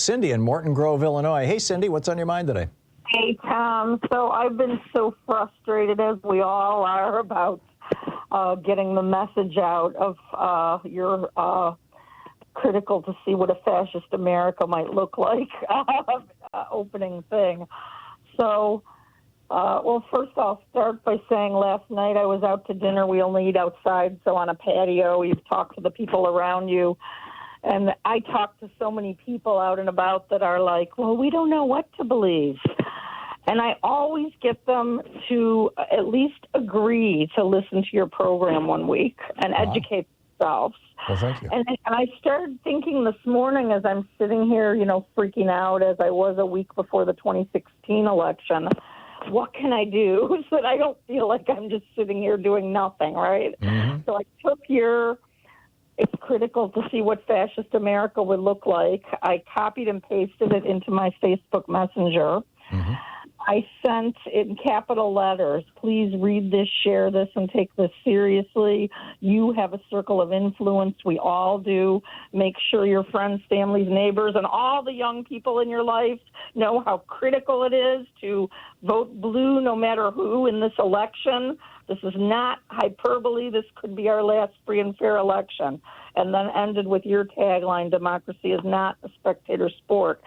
Cindy in Morton Grove, Illinois. Hey, Cindy, what's on your mind today? Hey, Tom. So I've been so frustrated, as we all are, about getting the message out of your critical to see what a fascist America might look like opening thing. So, well, first I'll start by saying last night I was out to dinner. We only eat outside, so on a patio, you talk to the people around you. And I talk to so many people out and about that are like, well, we don't know what to believe. And I always get them to at least agree to listen to your program one week and educate themselves. Well, thank you. And I started thinking this morning as I'm sitting here, freaking out as I was a week before the 2016 election, what can I do so that I don't feel like I'm just sitting here doing nothing, right? Mm-hmm. So I took it's critical to see what fascist America would look like. I copied and pasted it into my Facebook Messenger. Mm-hmm. I sent in capital letters, please read this, share this, and take this seriously. You have a circle of influence. We all do. Make sure your friends, families, neighbors, and all the young people in your life know how critical it is to vote blue no matter who in this election. This is not hyperbole. This could be our last free and fair election. And then ended with your tagline, democracy is not a spectator sport.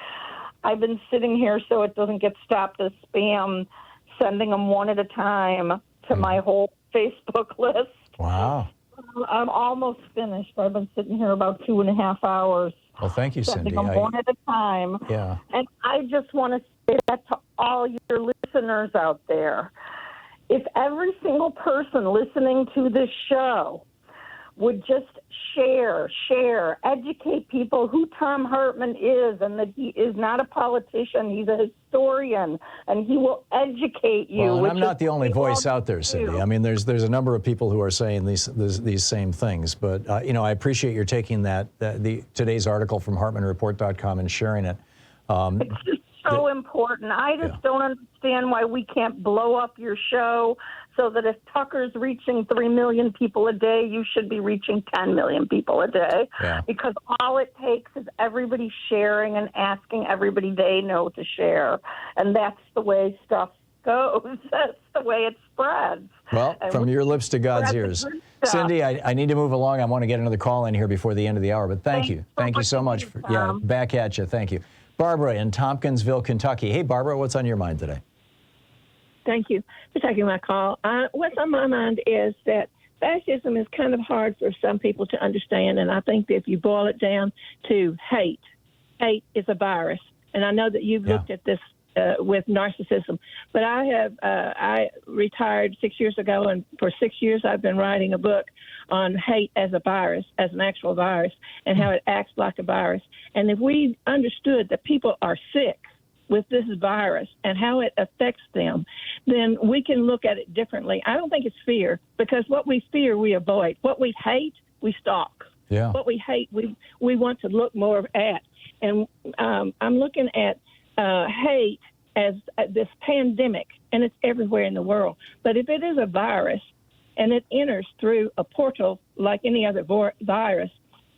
I've been sitting here so it doesn't get stopped as spam, sending them one at a time to my whole Facebook list. Wow. I'm almost finished. I've been sitting here about 2.5 hours. Well, thank you, Cindy. Sending them one at a time. Yeah. And I just want to say that to all your listeners out there. If every single person listening to this show would just share, educate people who Thom Hartmann is and that he is not a politician, he's a historian, and he will educate you. Well, and I'm not the only voice out there, Cindy. I mean, there's a number of people who are saying these same things, but I appreciate your taking today's article from HartmannReport.com and sharing it. It's just so important. I just don't understand why we can't blow up your show so that if Tucker's reaching 3 million people a day, you should be reaching 10 million people a day. Yeah. Because all it takes is everybody sharing and asking everybody they know to share. And that's the way stuff goes. That's the way it spreads. Well, from your lips to God's ears. Cindy, I need to move along. I want to get another call in here before the end of the hour, but thank you. Thank you so much. Back at you. Thank you. Barbara in Tompkinsville, Kentucky. Hey, Barbara, what's on your mind today? Thank you for taking my call. What's on my mind is that fascism is kind of hard for some people to understand, and I think that if you boil it down to hate is a virus. And I know that you've looked at this with narcissism, but I retired 6 years ago, and for 6 years I've been writing a book on hate as a virus, as an actual virus, and how it acts like a virus. And if we understood that people are sick with this virus and how it affects them, then we can look at it differently. I don't think it's fear, because what we fear, we avoid. What we hate, we stalk. Yeah. What we hate, we want to look more at. And I'm looking at hate as this pandemic, and it's everywhere in the world. But if it is a virus and it enters through a portal like any other virus,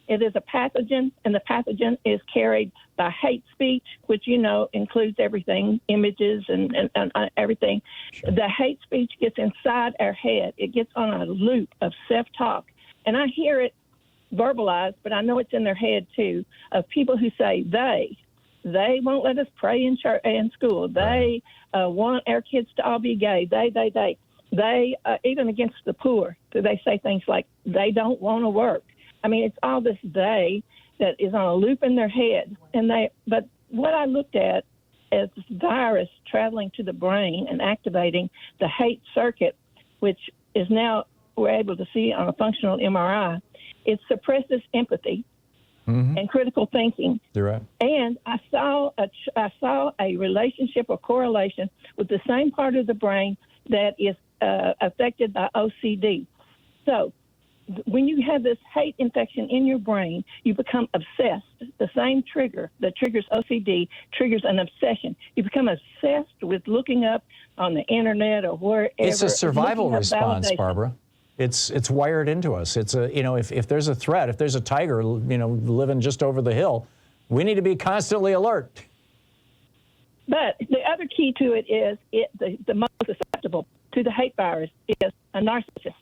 it is a pathogen, and the pathogen is carried by hate speech, which, includes everything, images and everything. Sure. The hate speech gets inside our head. It gets on a loop of self-talk. And I hear it verbalized, but I know it's in their head, too, of people who say they won't let us pray in school. They want our kids to all be gay. They, even against the poor, they say things like they don't want to work. I mean, it's all this they that is on a loop in their head. But what I looked at as this virus traveling to the brain and activating the hate circuit, which is now we're able to see on a functional MRI, it suppresses empathy and critical thinking. You're right. And I saw a relationship or correlation with the same part of the brain that is affected by OCD. So when you have this hate infection in your brain, you become obsessed. The same trigger that triggers OCD triggers an obsession. You become obsessed with looking up on the internet or wherever. It's a survival response, Barbara. It's wired into us. It's if there's a threat, if there's a tiger, living just over the hill, We need to be constantly alert. But the other key to it is the most susceptible to the hate virus is a narcissist,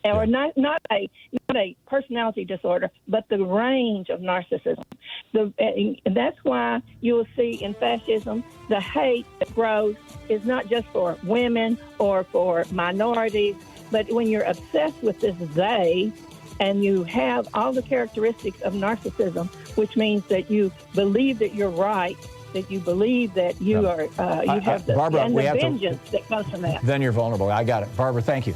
or not a personality disorder, but the range of narcissism. And that's why you will see in fascism the hate that grows is not just for women or for minorities, but when you're obsessed with this they, and you have all the characteristics of narcissism, which means that you believe that you're right, that you believe that you are, you have the, Barbara, and the vengeance that comes from that. Then you're vulnerable. I got it. Barbara, thank you.